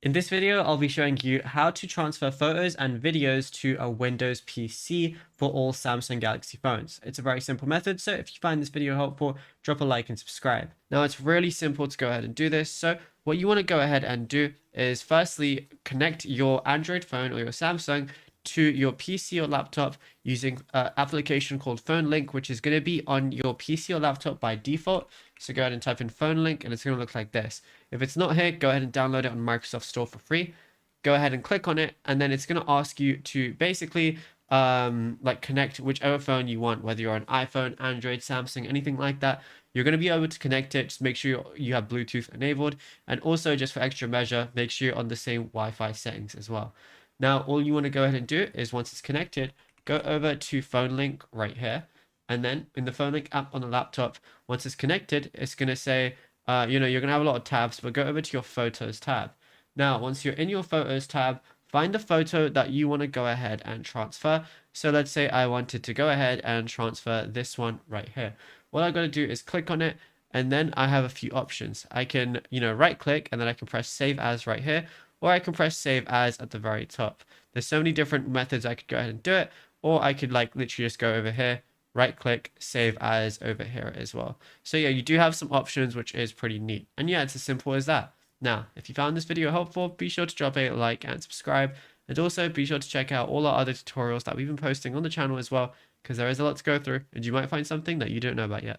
In this video, I'll be showing you how to transfer photos and videos to a Windows PC for all Samsung Galaxy phones. It's a very simple method, so if you find this video helpful, drop a like and subscribe. Now, it's really simple to go ahead and do this. So what you want to go ahead and do is firstly connect your Android phone or your Samsung to your PC or laptop using an application called Phone Link, which is going to be on your PC or laptop by default. So go ahead and type in Phone Link and it's going to look like this. If it's not here, go ahead and download it on Microsoft Store for free. Go ahead and click on it, and then it's going to ask you to basically like connect whichever phone you want, whether you're an iPhone, Android, Samsung, anything like that. You're going to be able to connect it. Just make sure you have Bluetooth enabled, and also just for extra measure, make sure you're on the same Wi-Fi settings as well. Now, all you want to go ahead and do is once it's connected, go over to Phone Link right here. And then in the Phone Link app on the laptop, once it's connected, it's going to say, you're going to have a lot of tabs, but go over to your Photos tab. Now, once you're in your Photos tab, find the photo that you want to go ahead and transfer. So let's say I wanted to go ahead and transfer this one right here. What I've got to do is click on it, and then I have a few options. I can, right click, and then I can press Save As right here, or I can press Save As at the very top. There's so many different methods I could go ahead and do it, or I could like literally just go over here, right click, Save As over here as well. So yeah, you do have some options, which is pretty neat. And yeah, it's as simple as that. Now, if you found this video helpful, be sure to drop a like and subscribe. And also be sure to check out all our other tutorials that we've been posting on the channel as well, because there is a lot to go through and you might find something that you don't know about yet.